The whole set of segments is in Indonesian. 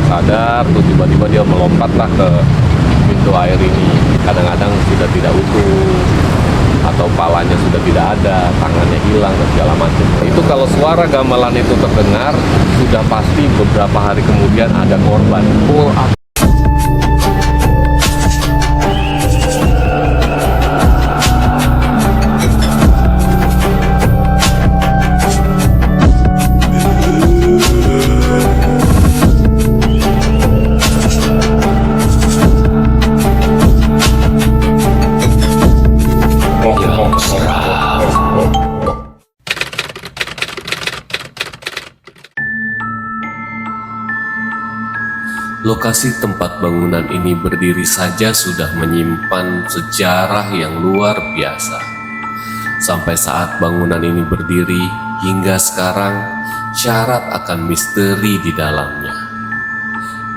sadar tuh tiba-tiba dia melompatlah ke pintu air ini. Kadang-kadang sudah tidak utuh atau palanya sudah tidak ada, tangannya hilang dan segala macam. Itu kalau suara gamelan itu terdengar, sudah pasti beberapa hari kemudian ada korban. Lokasi tempat bangunan ini berdiri saja sudah menyimpan sejarah yang luar biasa. Sampai saat bangunan ini berdiri hingga sekarang, syarat akan misteri di dalamnya.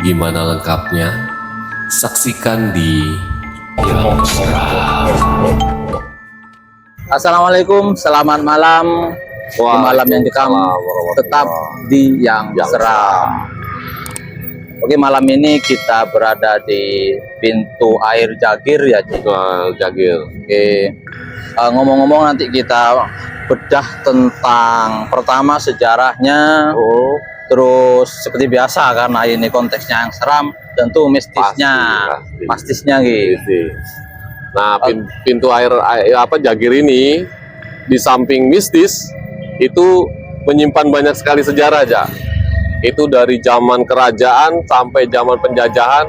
Gimana lengkapnya? Saksikan di Yang Seram. Assalamualaikum, selamat malam. Di malam yang dikam, tetap di Yang Seram. Oke, malam ini kita berada di pintu air Jagir ya, Cik. Jagir. Oke, ngomong-ngomong nanti kita bedah tentang pertama sejarahnya. Terus seperti biasa karena ini konteksnya yang seram, tentu mistisnya, mastisnya gitu. Nah, pintu air Jagir ini di samping mistis itu menyimpan banyak sekali sejarah aja. Itu dari zaman kerajaan sampai zaman penjajahan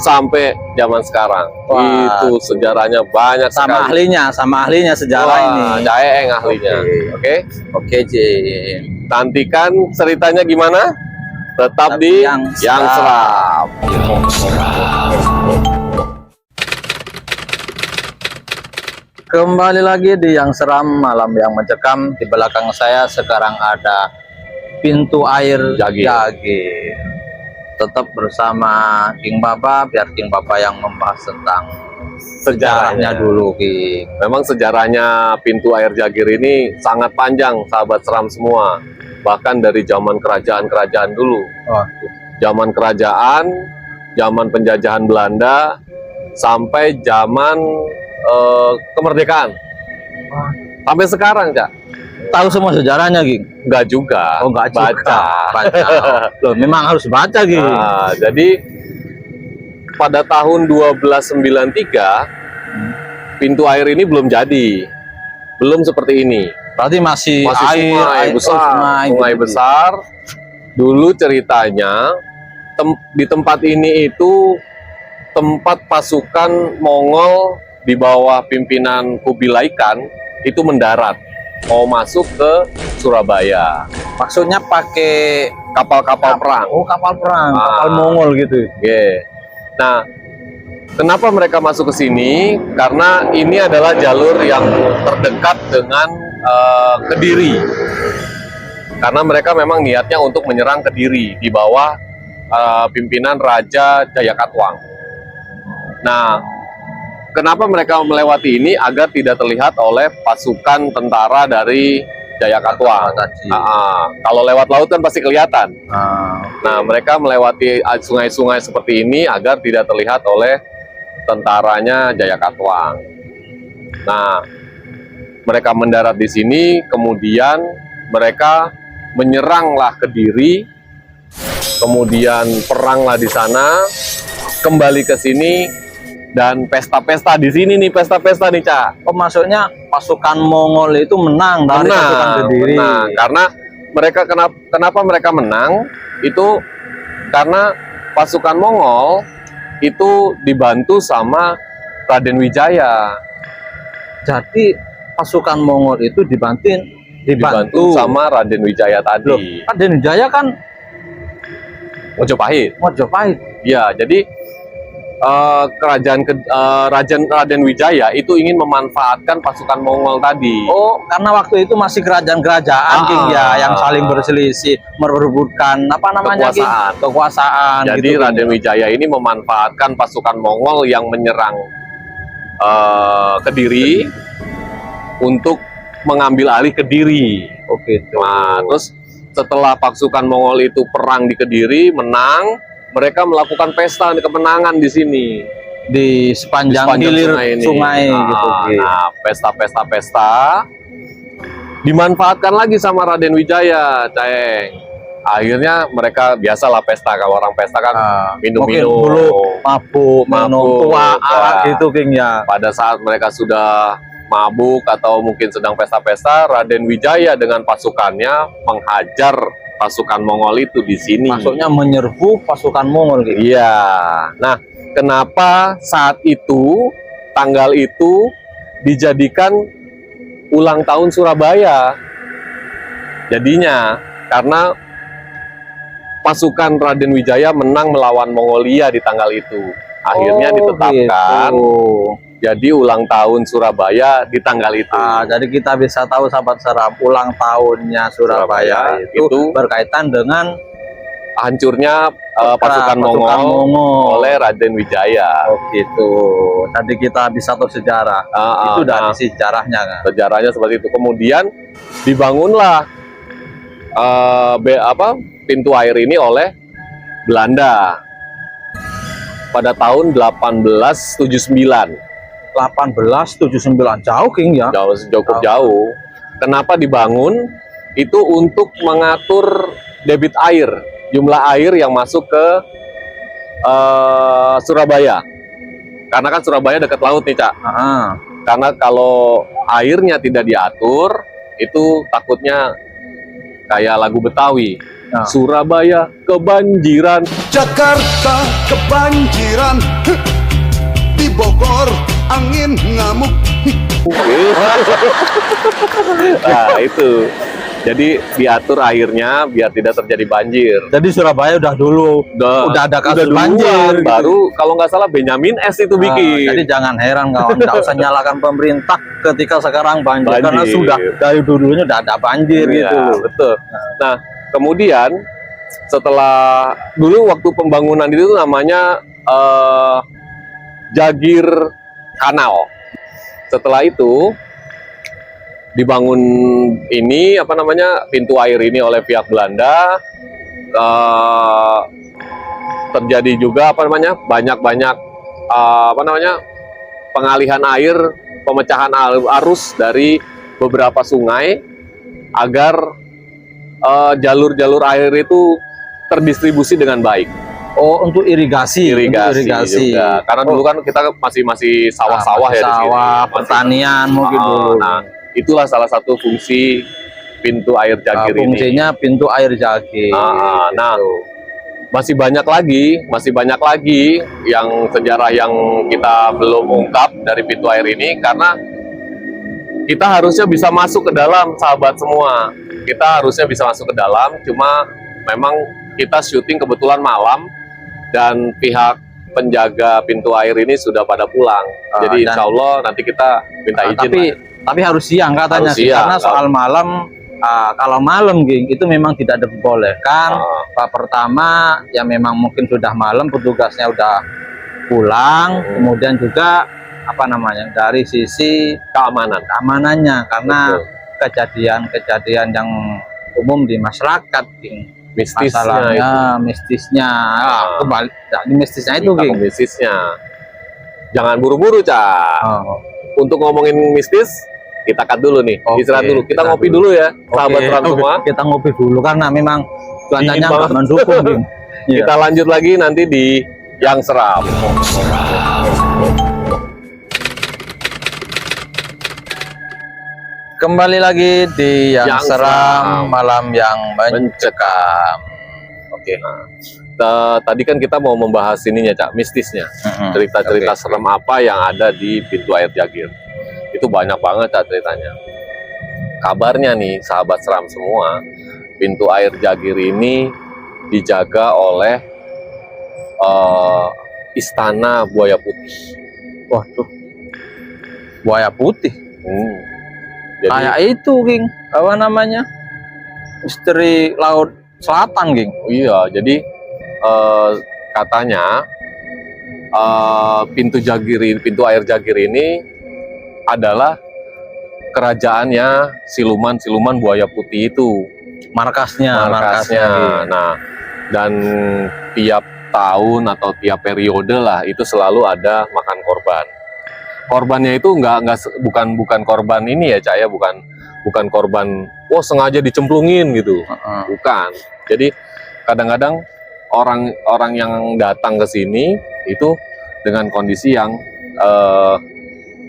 sampai zaman sekarang. Wah, itu sejarahnya banyak sekali. Sama ahlinya sejarah ini. Jaeng ahlinya. Oke, nantikan ceritanya gimana? Tetap di Yang Seram. Kembali lagi di Yang Seram, malam yang mencekam. Di belakang saya sekarang ada pintu air Jagir. Tetap bersama King Baba, biar King Baba yang membahas tentang sejarahnya dulu, King. Memang sejarahnya pintu air Jagir ini sangat panjang, sahabat seram semua. Bahkan dari zaman kerajaan-kerajaan dulu. Zaman kerajaan, zaman penjajahan Belanda, sampai zaman kemerdekaan. Sampai sekarang, Cak. Tahu semua sejarahnya, Ging? Enggak juga. Oh, enggak juga. Baca. Loh, memang harus baca, Ging. Nah, jadi pada tahun 1293 pintu air ini belum jadi. Belum seperti ini. Berarti masih air besar. Sungai besar. Dulu ceritanya di tempat ini itu tempat pasukan Mongol di bawah pimpinan Kubilai Khan itu mendarat. Mau masuk ke Surabaya. Maksudnya pakai kapal-kapal perang. Oh, kapal perang, kapal Mongol gitu. Nah, kenapa mereka masuk ke sini? Karena ini adalah jalur yang terdekat dengan Kediri. Karena mereka memang niatnya untuk menyerang Kediri di bawah pimpinan Raja Jayakatwang. Nah, kenapa mereka melewati ini? Agar tidak terlihat oleh pasukan tentara dari Jayakatwang. Kalau lewat laut kan pasti kelihatan. Nah, mereka melewati sungai-sungai seperti ini agar tidak terlihat oleh tentaranya Jayakatwang. Nah, mereka mendarat di sini, kemudian mereka menyeranglah Kediri, kemudian peranglah di sana, kembali ke sini. Dan pesta-pesta di sini nih, pesta-pesta nih, Cak. Oh, maksudnya pasukan Mongol itu menang dari pasukan Kediri. Karena mereka kenapa mereka menang? Itu karena pasukan Mongol itu dibantu sama Raden Wijaya. Jadi pasukan Mongol itu dibantu sama Raden Wijaya tadi. Loh, Raden Wijaya kan Mojopahit. Ya, jadi Raden Wijaya itu ingin memanfaatkan pasukan Mongol tadi. Oh, karena waktu itu masih kerajaan-kerajaan, King, ya, yang saling berselisih, merebutkan kekuasaan. Jadi gitu, Raden Wijaya ini memanfaatkan pasukan Mongol yang menyerang Kediri untuk mengambil alih Kediri. Oke. Nah, terus setelah pasukan Mongol itu perang di Kediri, menang, mereka melakukan pesta kemenangan di sini. Di sepanjang hilir sungai gitu. Nah, pesta dimanfaatkan lagi sama Raden Wijaya, Caeng. Akhirnya mereka biasalah pesta, kalau orang pesta kan minum-minum, dulu mabuk, minum tua gitu King ya. Pada saat mereka sudah mabuk atau mungkin sedang pesta-pesta, Raden Wijaya dengan pasukannya menghajar pasukan Mongol itu di sini. Maksudnya menyerbu pasukan Mongol gitu. Iya. Nah, kenapa saat itu, tanggal itu dijadikan ulang tahun Surabaya? Jadinya karena pasukan Raden Wijaya menang melawan Mongolia di tanggal itu. Akhirnya ditetapkan jadi ulang tahun Surabaya di tanggal itu. Jadi kita bisa tahu sahabat seram, ulang tahunnya Surabaya itu berkaitan dengan hancurnya pasukan Mongol oleh Raden Wijaya. Oh gitu. Tadi kita bisa tahu sejarah. Itu dari sejarahnya kan. Sejarahnya seperti itu. Kemudian dibangunlah pintu air ini oleh Belanda pada tahun 1879. 1879, jauh King ya. Cukup jauh. Kenapa dibangun? Itu untuk mengatur debit air, jumlah air yang masuk ke Surabaya. Karena kan Surabaya dekat laut nih, Cak. Karena kalau airnya tidak diatur, itu takutnya kayak lagu Betawi. Surabaya kebanjiran, Jakarta kebanjiran, di Bogor angin ngamuk. Nah itu, jadi diatur airnya biar tidak terjadi banjir. Jadi Surabaya udah dulu udah ada kasus banjir baru gitu. Kalau nggak salah Benyamin S itu bikin. Jadi jangan heran kawan, nggak usah nyalakan pemerintah ketika sekarang banjir. Karena sudah dari dulunya udah ada banjir gitu. Betul. Nah kemudian setelah dulu waktu pembangunan itu namanya Jagir Kanal. Setelah itu dibangun ini pintu air ini oleh pihak Belanda. Terjadi juga banyak pengalihan air, pemecahan arus dari beberapa sungai agar jalur-jalur air itu terdistribusi dengan baik. Oh, untuk irigasi juga. Karena dulu kan kita masih sawah-sawah ya di sini. Pertanian mungkin dulu. Nah, itulah salah satu fungsi pintu air Jagir ini. Fungsinya pintu air Jagir. Nah, masih banyak lagi yang sejarah yang kita belum ungkap dari pintu air ini, karena kita harusnya bisa masuk ke dalam, sahabat semua. Kita harusnya bisa masuk ke dalam, cuma memang kita syuting kebetulan malam dan pihak penjaga pintu air ini sudah pada pulang. Jadi insya Allah nanti kita minta izin. Tapi harus siang katanya sih, karena soal malam, kalau malam Ging, itu memang tidak diperbolehkan. Pertama ya memang mungkin sudah malam, petugasnya udah pulang. Kemudian juga dari sisi keamanannya, karena kejadian-kejadian yang umum di masyarakat Ging. Mistisnya kembali mistisnya itu Ging. Jangan buru-buru Cak. Untuk ngomongin mistis kita cut dulu nih, istirahat dulu, kita ngopi dulu ya sahabat seram semua. Kita ngopi dulu karena memang cuacanya nggak mendukung Ging. Kita lanjut lagi nanti di Yang Seram. Kembali lagi di Yang Seram, malam yang mencekam. Tadi kan kita mau membahas ininya Cak, mistisnya. Cerita-cerita serem apa yang ada di pintu air Jagir. Itu banyak banget Cak ceritanya. Kabarnya nih sahabat seram semua, pintu air Jagir ini dijaga oleh Istana Buaya Putih. Waduh, Buaya Putih. Jadi, kayak itu Ging, misteri Laut Selatan Ging. Iya, jadi katanya pintu air Jagir ini adalah kerajaannya siluman buaya putih itu, markasnya. Nah, dan tiap tahun atau tiap periode lah itu selalu ada makan korban. Korbannya itu bukan korban ini ya Cak ya, bukan korban sengaja dicemplungin gitu. Bukan. Jadi kadang-kadang orang yang datang ke sini itu dengan kondisi yang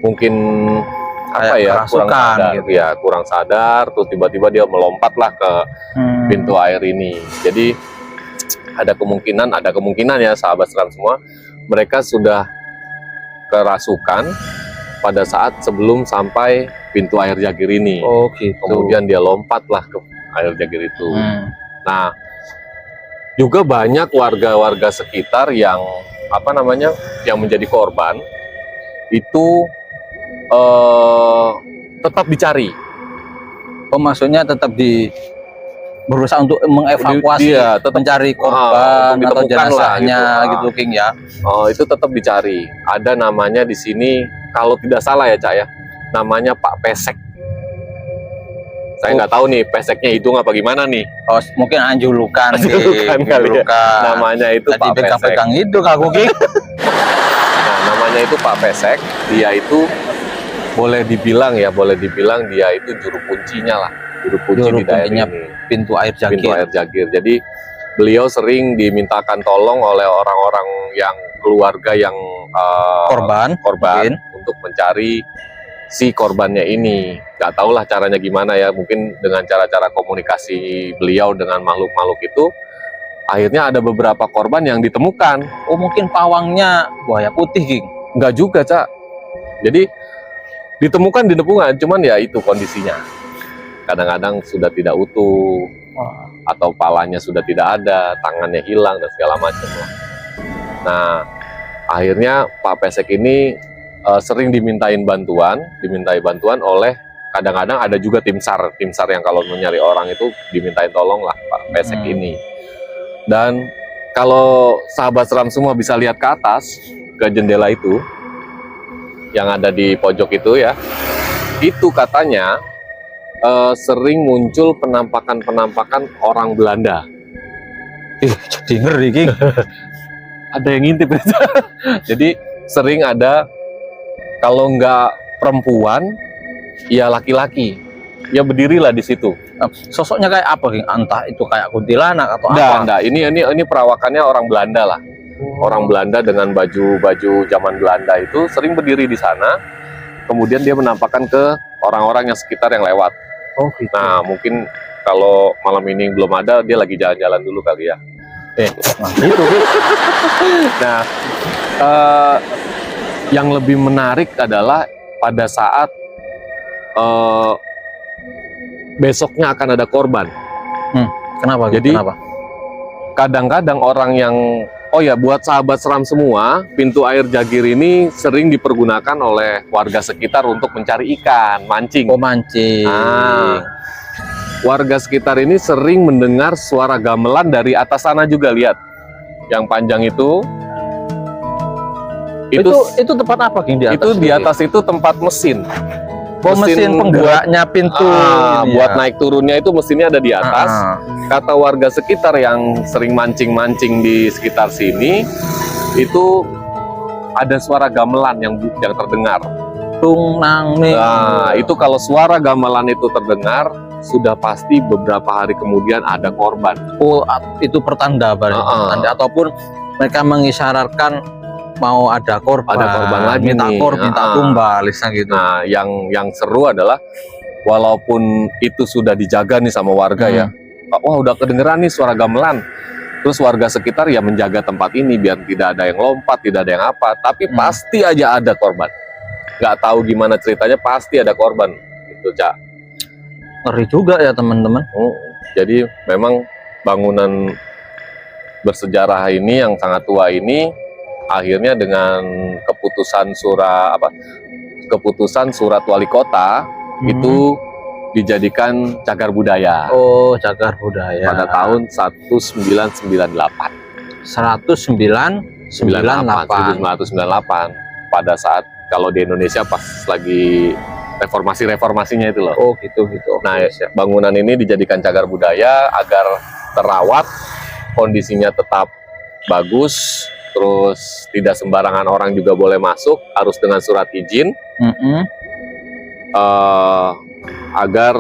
mungkin apa ya, kurang sadar gitu ya, kurang sadar, terus tiba-tiba dia melompatlah ke pintu air ini. Jadi ada kemungkinan ya sahabat seram semua, mereka sudah kerasukan pada saat sebelum sampai pintu air Jagir ini. Oh gitu. Kemudian dia lompatlah ke air Jagir itu. Nah, juga banyak warga-warga sekitar yang yang menjadi korban itu tetap dicari. Oh maksudnya tetap berusaha untuk mengevakuasi, mencari korban atau jenazahnya gitu King ya. Itu tetap dicari. Ada namanya di sini, kalau tidak salah ya Cak ya, namanya Pak Pesek. Saya nggak tahu nih Peseknya hidung apa gimana nih. Oh mungkin anjulukan kali ya. Namanya itu tadi Pak Pesek. pegang hidung aku King. Nah namanya itu Pak Pesek. Dia itu boleh dibilang dia itu juru kuncinya lah. Juru kunci di daerah ini. Pintu air Jagir. Jadi beliau sering dimintakan tolong oleh orang-orang yang keluarga yang korban untuk mencari si korbannya ini. Gak tau lah caranya gimana ya, mungkin dengan cara-cara komunikasi beliau dengan makhluk-makhluk itu, akhirnya ada beberapa korban yang ditemukan. Oh mungkin pawangnya buaya putih King? Enggak juga Cak. Jadi ditemukan, cuman ya itu kondisinya. Kadang-kadang sudah tidak utuh, atau palanya sudah tidak ada, tangannya hilang dan segala macam. Nah, akhirnya Pak Pesek ini sering dimintai bantuan oleh, kadang-kadang ada juga tim SAR yang kalau mencari orang itu dimintai tolong lah Pak Pesek ini. Dan kalau sahabat seram semua bisa lihat ke atas, ke jendela itu yang ada di pojok itu ya, itu katanya sering muncul penampakan orang Belanda. Jadi ngeri King. Ada yang ngintip. Jadi sering ada, kalau nggak perempuan ya laki-laki, ya berdirilah di situ. Sosoknya kayak apa King? Entah itu kayak kuntilanak atau apa? Enggak. Ini perawakannya orang Belanda lah. Orang Belanda dengan baju zaman Belanda itu sering berdiri di sana. Kemudian dia menampakkan ke orang-orang yang sekitar yang lewat. Oh gitu. Nah mungkin kalau malam ini belum ada, dia lagi jalan-jalan dulu kali ya. Gitu. Nah, yang lebih menarik adalah pada saat besoknya akan ada korban. Kenapa? Jadi kenapa? Kadang-kadang orang yang buat sahabat seram semua, pintu air Jagir ini sering dipergunakan oleh warga sekitar untuk mencari ikan, mancing. Oh mancing. Nah, warga sekitar ini sering mendengar suara gamelan dari atas sana juga, lihat. Yang panjang itu tempat apa King di atas? Itu di atas itu tempat mesin. Mesin penggeraknya pintu. Buat naik turunnya itu mesinnya ada di atas. Kata warga sekitar yang sering mancing-mancing di sekitar sini, itu ada suara gamelan yang terdengar. Tung nang nih. Nah, itu kalau suara gamelan itu terdengar, sudah pasti beberapa hari kemudian ada korban. Oh, itu pertanda berarti. Ataupun mereka mengisyaratkan mau ada korban lagi, minta tumbal gitu. Nah, yang seru adalah walaupun itu sudah dijaga nih sama warga ya, udah kedengeran nih suara gamelan, terus warga sekitar ya menjaga tempat ini biar tidak ada yang lompat, tidak ada yang apa, tapi pasti aja ada korban. Nggak tahu gimana ceritanya, pasti ada korban gitu Cak. Ngeri juga ya teman-teman. Jadi memang bangunan bersejarah ini yang sangat tua ini, akhirnya dengan keputusan surat wali kota itu dijadikan cagar budaya. Oh, cagar budaya. Pada tahun 1998. 1998. Pada saat kalau di Indonesia pas lagi reformasinya itu loh. Oh, gitu. Nah, bangunan ini dijadikan cagar budaya agar terawat, kondisinya tetap bagus, terus tidak sembarangan orang juga boleh masuk, harus dengan surat izin. Agar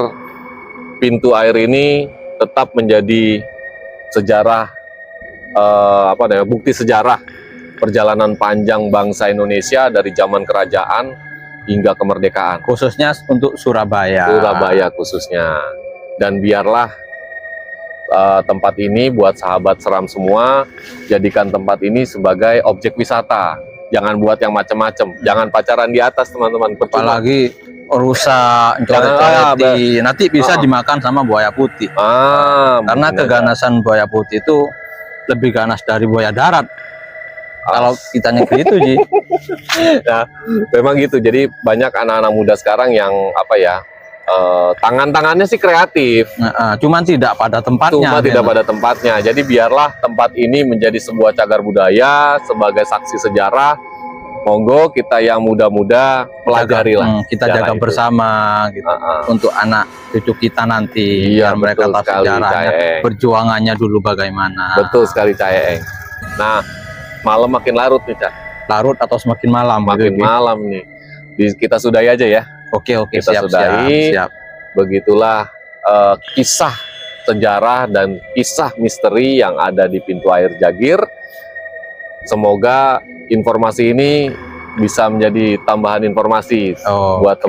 pintu air ini tetap menjadi sejarah, bukti sejarah perjalanan panjang bangsa Indonesia dari zaman kerajaan hingga kemerdekaan. Khususnya untuk Surabaya. Surabaya khususnya. Dan biarlah tempat ini buat sahabat seram semua, jadikan tempat ini sebagai objek wisata. Jangan buat yang macam-macam. Jangan pacaran di atas, teman-teman. Apalagi rusak, coret-coreti, nanti bisa dimakan sama buaya putih. Karena keganasan buaya putih itu lebih ganas dari buaya darat. Kalau kita negeri itu, Ji. Nah, memang gitu. Jadi banyak anak-anak muda sekarang yang tangan-tangannya sih kreatif. Cuman tidak pada tempatnya. Tidak pada tempatnya. Jadi biarlah tempat ini menjadi sebuah cagar budaya sebagai saksi sejarah. Monggo kita yang muda-muda pelajari lah. Kita jaga itu bersama gitu. Untuk anak cucu kita nanti. Iya, biar mereka tahu sejarahnya, perjuangannya dulu bagaimana. Betul sekali, Caeng. Nah, malam makin larut nih, Cak. Larut atau semakin malam? Makin malam nih. Kita sudahi aja ya. Oke, kita sudahi. Begitulah kisah sejarah dan kisah misteri yang ada di pintu air Jagir. Semoga informasi ini bisa menjadi tambahan informasi buat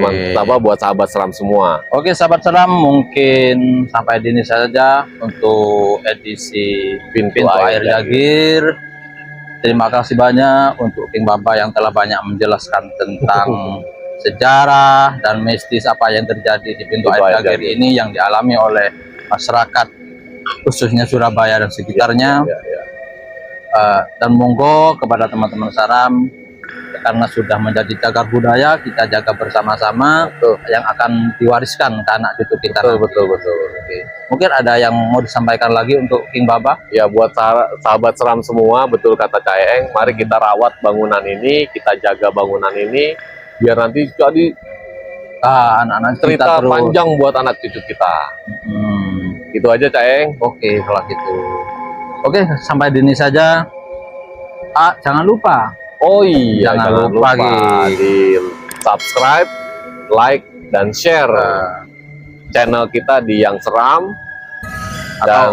buat sahabat seram semua. Oke, sahabat seram, mungkin sampai di ini saja untuk edisi pintu air Jagir. Terima kasih banyak untuk King Baba yang telah banyak menjelaskan tentang sejarah dan mistis apa yang terjadi di pintu air Jagir ini yang dialami oleh masyarakat khususnya Surabaya dan sekitarnya. Dan monggo kepada teman-teman seram, karena sudah menjadi cagar budaya, kita jaga bersama-sama yang akan diwariskan ke anak cucu kita. Betul. Oke. Mungkin ada yang mau disampaikan lagi untuk King Baba? Ya, buat sahabat seram semua, betul kata Caeng, mari kita rawat bangunan ini, kita jaga bangunan ini, biar nanti jadi anak-anak cerita kita panjang buat anak cucu kita. Gitu aja, Caeng. Oke, kalau gitu. Oke, sampai di ini saja. Jangan lupa. Oh iya, jangan lupa di subscribe, like, dan share channel kita di Yang Seram. Dan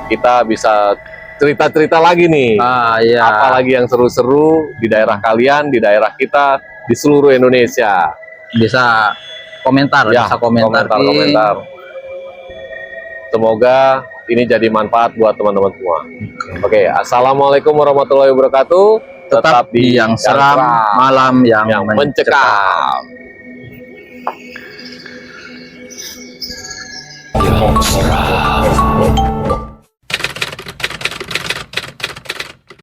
kita bisa cerita-cerita lagi nih. Iya. Apalagi yang seru-seru di daerah kalian, di daerah kita, di seluruh Indonesia. Bisa komentar, ya, bisa komentar. Semoga ini jadi manfaat buat teman-teman semua. Oke, assalamualaikum warahmatullahi wabarakatuh. Tetap di Yang Seram, malam yang mencekam. Yang Seram.